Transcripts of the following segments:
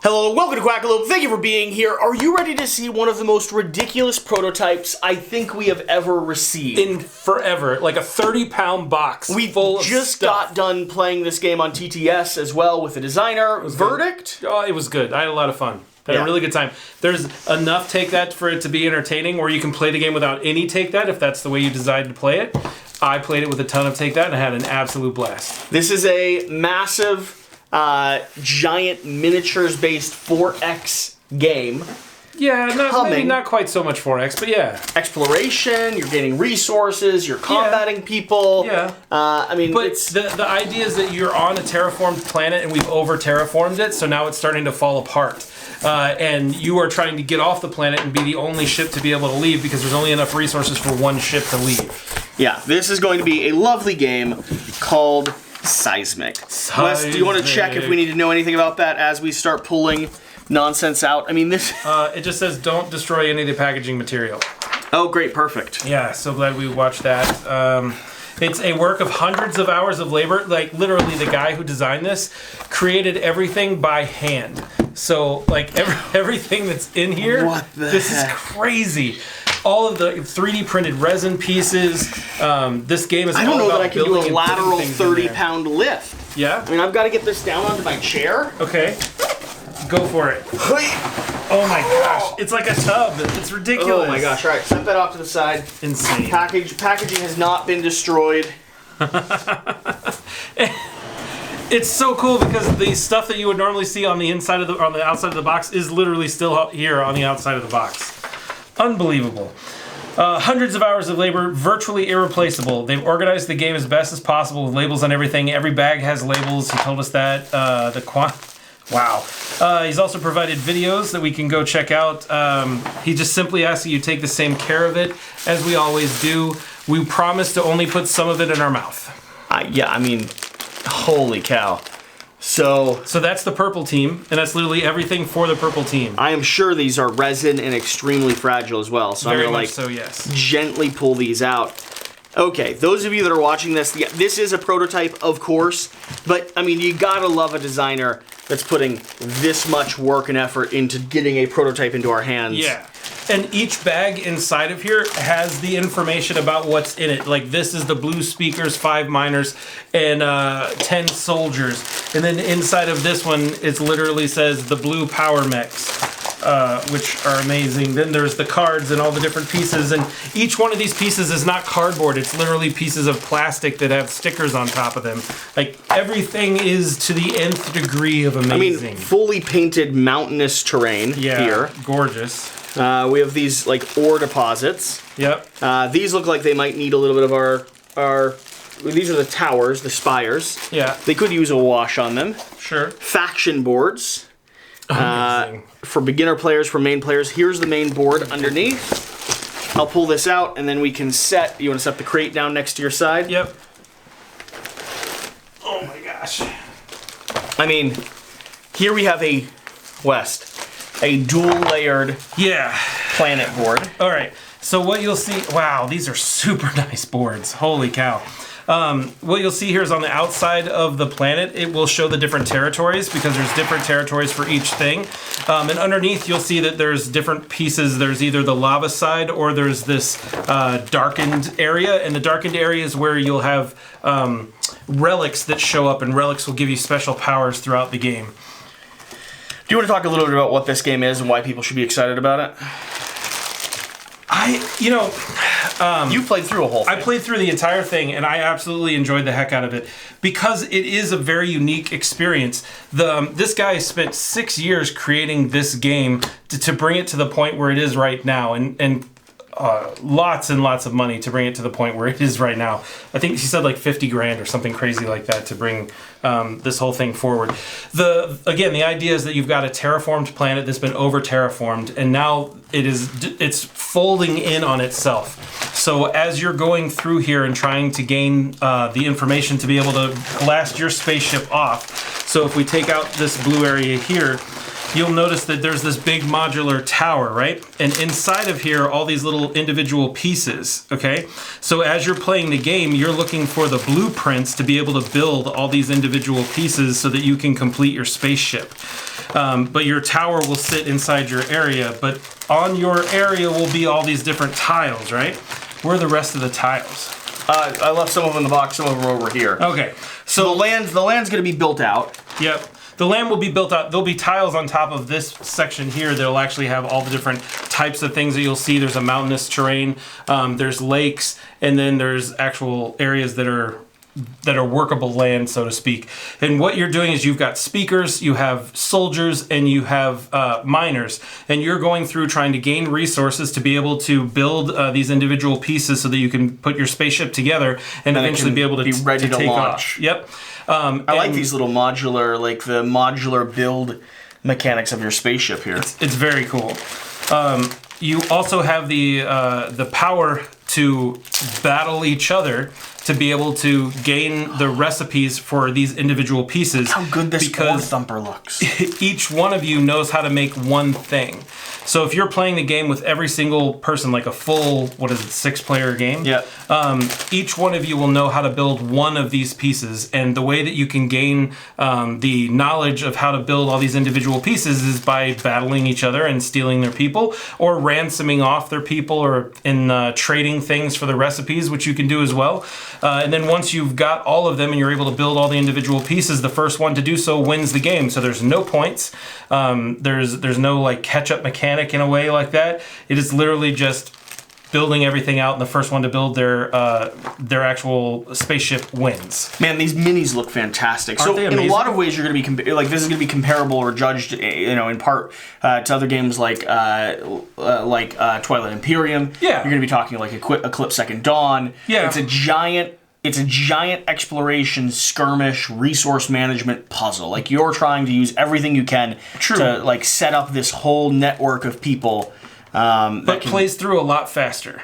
Hello, welcome to Quackalope. Thank you for being here. Are you ready to see one of the most ridiculous prototypes I think we have ever received? In forever, like a 30-pound box full of just stuff. got done playing this game on TTS as well with the designer. Verdict? Good. Oh, it was good. I had a lot of fun. Had a really good time. There's enough take that for it to be entertaining, or you can play the game without any take that if that's the way you decide to play it. I played it with a ton of take that and I had an absolute blast. This is a massive, giant miniatures-based 4X game. Yeah, maybe not quite so much 4X, but yeah. Exploration, you're gaining resources, you're combating people. Yeah. But it's the idea is that you're on a terraformed planet and we've over-terraformed it, so now it's starting to fall apart. And you are trying to get off the planet and be the only ship to be able to leave because there's only enough resources for one ship to leave. Yeah, this is going to be a lovely game called Cysmic. Wes, do you want to check if we need to know anything about that as we start pulling nonsense out? I mean, this... it just says don't destroy any of the packaging material. Oh, great, perfect. Yeah, so glad we watched that. It's a work of hundreds of hours of labor. Like, literally, the guy who designed this created everything by hand. So, like, everything that's in here, this is crazy. All of the 3D printed resin pieces. This game is all about building. I don't know that I can do a lateral 30-pound lift. Yeah? I mean, I've got to get this down onto my chair. Okay. Go for it. Oh my gosh. It's like a tub. It's ridiculous. Oh my gosh. All right, set that off to the side. Insane. Packaging has not been destroyed. It's so cool because the stuff that you would normally see on the outside of the box is literally still here on the outside of the box. Unbelievable. Hundreds of hours of labor, virtually irreplaceable. They've organized the game as best as possible with labels on everything. Every bag has labels. He told us that. Wow. He's also provided videos that we can go check out. He just simply asks that you take the same care of it as we always do. We promise to only put some of it in our mouth. Yeah, I mean, holy cow. So that's the purple team, and that's literally everything for the purple team. I am sure these are resin and extremely fragile as well. So Very I'm much gonna so, yes. Gently pull these out. Okay, those of you that are watching this, this is a prototype, of course, but I mean, you gotta love a designer that's putting this much work and effort into getting a prototype into our hands. Yeah. And each bag inside of here has the information about what's in it. Like, this is the blue speakers, 5 miners, and 10 soldiers. And then inside of this one, it literally says the blue power mechs, which are amazing. Then there's the cards and all the different pieces. And each one of these pieces is not cardboard. It's literally pieces of plastic that have stickers on top of them. Like, everything is to the nth degree of amazing. I mean, fully painted mountainous terrain here. Gorgeous. We have these like ore deposits. Yep. These look like they might need a little bit of our. These are the towers, the spires. Yeah. They could use a wash on them. Sure. Faction boards. Amazing. For beginner players, for main players. Here's the main board underneath. I'll pull this out and then we can set. You want to set the crate down next to your side? Yep. Oh my gosh. I mean, here we have a dual-layered planet board. All right, so what you'll see, wow, these are super nice boards. Holy cow. What you'll see here is on the outside of the planet, it will show the different territories because there's different territories for each thing. And underneath, you'll see that there's different pieces. There's either the lava side or there's this darkened area. And the darkened area is where you'll have relics that show up, and relics will give you special powers throughout the game. Do you want to talk a little bit about what this game is and why people should be excited about it? You played through a whole thing. I played through the entire thing, and I absolutely enjoyed the heck out of it because it is a very unique experience. This guy spent 6 years creating this game to bring it to the point where it is right now, and lots and lots of money to bring it to the point where it is right now. I think he said like 50 grand or something crazy like that to bring this whole thing forward. Again, the idea is that you've got a terraformed planet that's been over terraformed, and now it's folding in on itself. So as you're going through here and trying to gain the information to be able to blast your spaceship off, so if we take out this blue area here, you'll notice that there's this big modular tower, right? And inside of here are all these little individual pieces, okay? So as you're playing the game, you're looking for the blueprints to be able to build all these individual pieces so that you can complete your spaceship. But your tower will sit inside your area, but on your area will be all these different tiles, right? Where are the rest of the tiles? I left some of them in the box, some of them are over here. Okay, so the land's going to be built out. Yep. The land will be built out. There'll be tiles on top of this section here that'll actually have all the different types of things that you'll see. There's a mountainous terrain, there's lakes, and then there's actual areas that are workable land, so to speak. And what you're doing is you've got speakers, you have soldiers, and you have miners. And you're going through trying to gain resources to be able to build these individual pieces so that you can put your spaceship together and eventually be able to ready to take launch. off. Yep. I like these little modular, like the modular build mechanics of your spaceship here. It's very cool. You also have the power to battle each other to be able to gain the recipes for these individual pieces. How good this board thumper looks. Each one of you knows how to make one thing. So if you're playing the game with every single person, like a full, 6-player game? Yeah. Each one of you will know how to build one of these pieces. And the way that you can gain the knowledge of how to build all these individual pieces is by battling each other and stealing their people, or ransoming off their people, or in trading things for the recipes, which you can do as well. And then once you've got all of them and you're able to build all the individual pieces, the first one to do so wins the game. So there's no points. There's no like catch-up mechanic in a way like that. It is literally just building everything out, and the first one to build their actual spaceship wins. Man, these minis look fantastic. Aren't they amazing? In a lot of ways, you're going to be this is going to be comparable or judged, in part to other games like Twilight Imperium. Yeah, you're going to be talking like Eclipse Second Dawn. Yeah, it's a giant exploration, skirmish, resource management puzzle. Like, you're trying to use everything you can to like set up this whole network of people. But plays through a lot faster.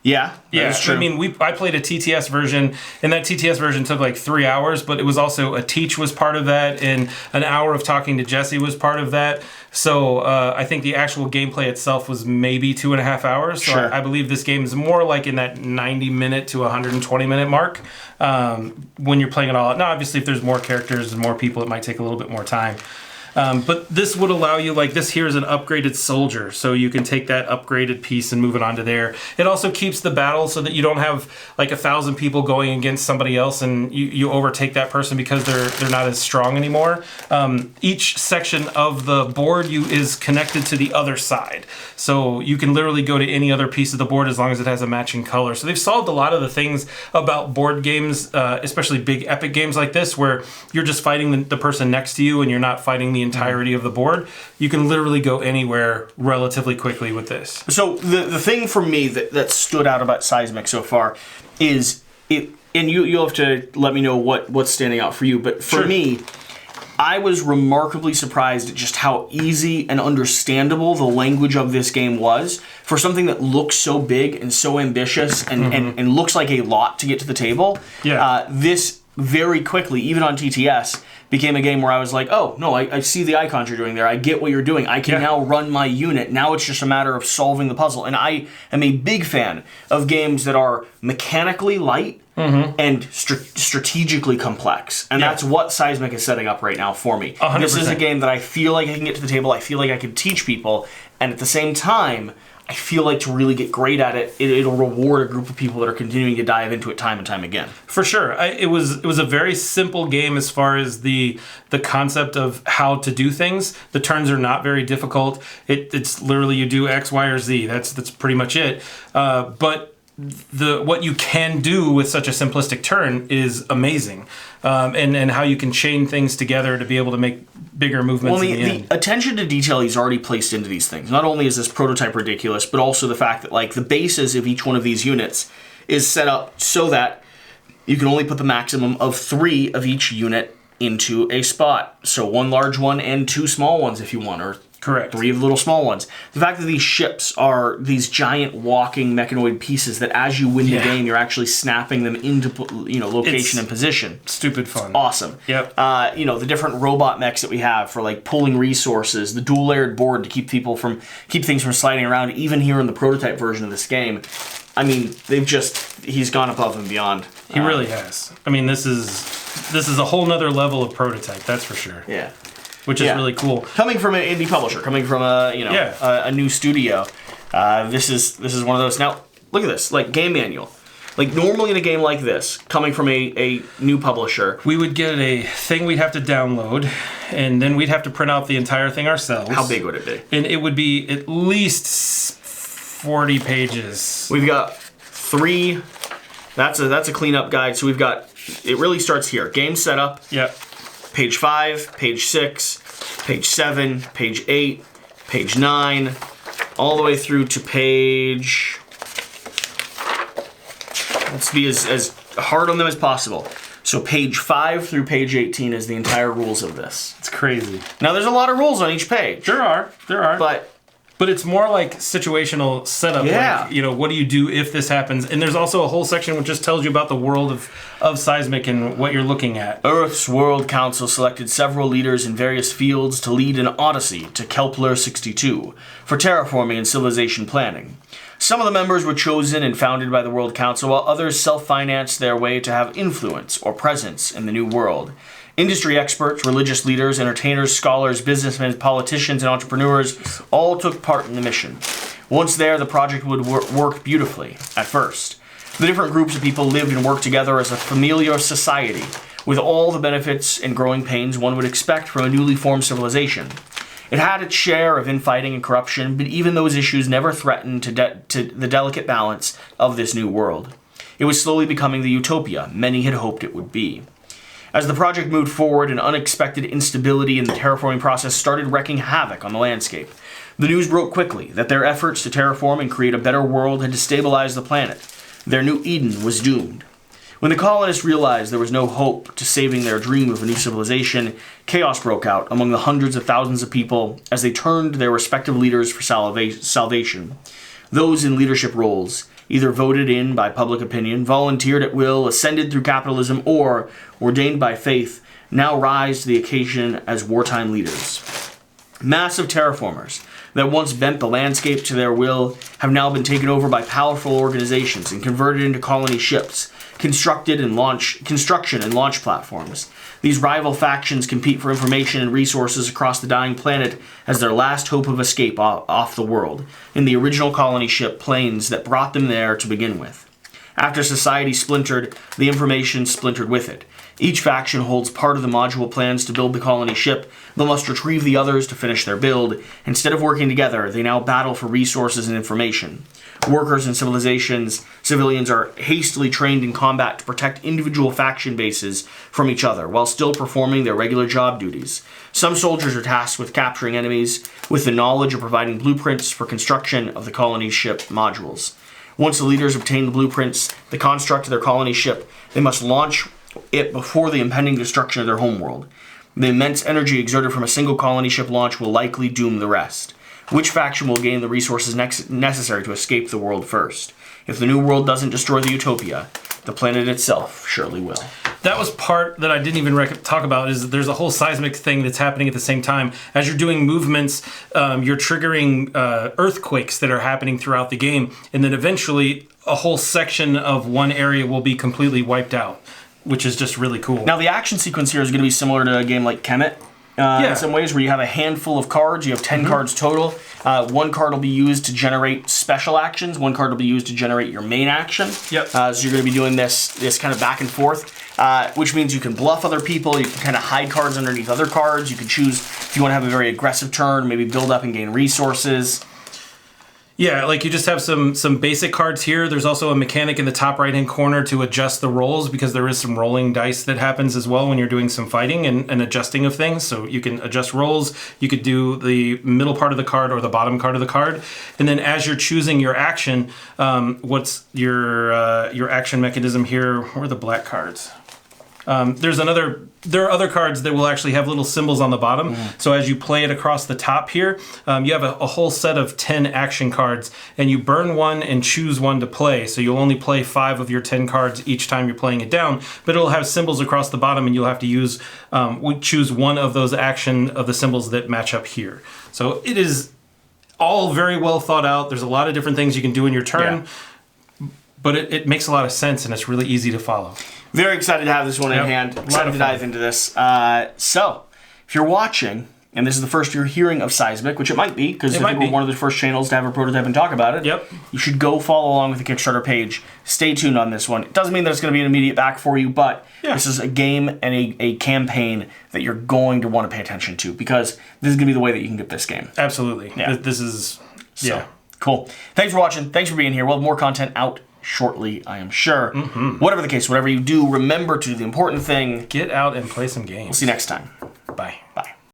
Yeah, that's true. I mean, I played a TTS version, and that TTS version took like 3 hours, but it was also a teach was part of that, and an hour of talking to Jesse was part of that. So I think the actual gameplay itself was maybe 2.5 hours. So sure. I believe this game is more like in that 90-minute to 120-minute mark when you're playing it all out. Now, obviously, if there's more characters and more people, it might take a little bit more time. But this would allow you, like this here is an upgraded soldier, so you can take that upgraded piece and move it onto there. It also keeps the battle so that you don't have like 1,000 people going against somebody else and you overtake that person because they're not as strong anymore. Each section of the board is connected to the other side, so you can literally go to any other piece of the board as long as it has a matching color. So they've solved a lot of the things about board games, especially big epic games like this, where you're just fighting the person next to you and you're not fighting the entirety of the board. You can literally go anywhere relatively quickly with this. So the thing for me that stood out about Cysmic so far is it, and you'll have to let me know what's standing out for you, but for me, I was remarkably surprised at just how easy and understandable the language of this game was for something that looks so big and so ambitious and looks like a lot to get to the table. Yeah. This very quickly, even on TTS, became a game where I was like, oh, no, I see the icons you're doing there. I get what you're doing. I can now run my unit. Now it's just a matter of solving the puzzle. And I am a big fan of games that are mechanically light and strategically complex. And that's what Cysmic is setting up right now for me. 100%. This is a game that I feel like I can get to the table. I feel like I can teach people. And at the same time, I feel like to really get great at it, it'll reward a group of people that are continuing to dive into it time and time again. For sure. It was a very simple game as far as the concept of how to do things. The turns are not very difficult. It's literally you do X, Y, or Z. That's pretty much it. But what you can do with such a simplistic turn is amazing. And how you can chain things together to be able to make bigger movements in the end. The attention to detail he's already placed into these things. Not only is this prototype ridiculous, but also the fact that like the bases of each one of these units is set up so that you can only put the maximum of 3 of each unit into a spot. So 1 large one and 2 small ones if you want, or Correct. 3 of the little small ones. The fact that these ships are these giant walking mechanoid pieces that as you win the game, you're actually snapping them into location and position. Stupid fun. Awesome. Yep. The different robot mechs that we have for like pulling resources, the dual layered board to keep things from sliding around, even here in the prototype version of this game. I mean, he's gone above and beyond. He really has. I mean, this is a whole nother level of prototype, that's for sure. Yeah. Which is really cool. Coming from an indie publisher, coming from a new studio, this is one of those. Now, look at this, like game manual. Like normally in a game like this, coming from a new publisher, we would get a thing we'd have to download, and then we'd have to print out the entire thing ourselves. How big would it be? And it would be at least 40 pages. We've got 3. That's a cleanup guide. So we've got. It really starts here. Game setup. Yep. Page 5, page 6, page 7, page 8, page 9, all the way through to page... Let's be as hard on them as possible. So page 5 through page 18 is the entire rules of this. It's crazy. Now there's a lot of rules on each page. There are. But it's more like situational setup. Yeah. Like, what do you do if this happens? And there's also a whole section which just tells you about the world of Cysmic and what you're looking at. Earth's World Council selected several leaders in various fields to lead an odyssey to Kepler 62 for terraforming and civilization planning. Some of the members were chosen and founded by the World Council, while others self-financed their way to have influence or presence in the new world. Industry experts, religious leaders, entertainers, scholars, businessmen, politicians, and entrepreneurs all took part in the mission. Once there, the project would work beautifully, at first. The different groups of people lived and worked together as a familiar society, with all the benefits and growing pains one would expect from a newly formed civilization. It had its share of infighting and corruption, but even those issues never threatened to the delicate balance of this new world. It was slowly becoming the utopia many had hoped it would be. As the project moved forward, an unexpected instability in the terraforming process started wreaking havoc on the landscape. The news broke quickly that their efforts to terraform and create a better world had destabilized the planet. Their new Eden was doomed. When the colonists realized there was no hope to saving their dream of a new civilization, chaos broke out among the hundreds of thousands of people as they turned to their respective leaders for salvation. Those in leadership roles, either voted in by public opinion, volunteered at will, ascended through capitalism, or ordained by faith, now rise to the occasion as wartime leaders. Massive terraformers that once bent the landscape to their will have now been taken over by powerful organizations and converted into colony ships, construction and launch platforms. These rival factions compete for information and resources across the dying planet as their last hope of escape off the world, in the original colony ship planes that brought them there to begin with. After society splintered, the information splintered with it. Each faction holds part of the module plans to build the colony ship, but must retrieve the others to finish their build. Instead of working together, they now battle for resources and information. Workers and civilians are hastily trained in combat to protect individual faction bases from each other, while still performing their regular job duties. Some soldiers are tasked with capturing enemies, with the knowledge of providing blueprints for construction of the colony ship modules. Once the leaders obtain the blueprints, the construct of their colony ship, they must launch it before the impending destruction of their homeworld. The immense energy exerted from a single colony ship launch will likely doom the rest. Which faction will gain the resources necessary to escape the world first? If the new world doesn't destroy the utopia, the planet itself surely will. That was part that I didn't even talk about, is that there's a whole seismic thing that's happening at the same time. As you're doing movements, you're triggering earthquakes that are happening throughout the game, and then eventually a whole section of one area will be completely wiped out, which is just really cool. Now the action sequence here is going to be similar to a game like Kemet. In some ways, where you have a handful of cards, you have 10 cards total. One card will be used to generate special actions. One card will be used to generate your main action. Yep. So you're going to be doing this kind of back and forth, which means you can bluff other people. You can kind of hide cards underneath other cards. You can choose if you want to have a very aggressive turn, maybe build up and gain resources. Yeah, like you just have some basic cards here. There's also a mechanic in the top right-hand corner to adjust the rolls, because there is some rolling dice that happens as well when you're doing some fighting and adjusting of things. So you can adjust rolls. You could do the middle part of the card or the bottom card of the card. And then as you're choosing your action, what's your action mechanism here? Where are the black cards? There are other cards that will actually have little symbols on the bottom. So as you play it across the top here, you have a whole set of 10 action cards, and you burn one and choose one to play. So you'll only play 5 of your 10 cards each time you're playing it down, but it'll have symbols across the bottom, and you'll have to choose one of those action of the symbols that match up here. So it is all very well thought out. There's a lot of different things you can do in your turn, but it makes a lot of sense, and it's really easy to follow. Very excited to have this one in hand. Excited to dive into this. So, if you're watching, and this is the first you're hearing of Cysmic, which it might be, because I think we're one of the first channels to have a prototype and talk about it. Yep. You should go follow along with the Kickstarter page. Stay tuned on this one. It doesn't mean that it's going to be an immediate back for you, but this is a game and a campaign that you're going to want to pay attention to, because this is going to be the way that you can get this game. Absolutely. Yeah. This is... So, cool. Thanks for watching. Thanks for being here. We'll have more content out shortly, I am sure. Whatever the case, whatever you do, remember to do the important thing. Get out and play some games. We'll see you next time.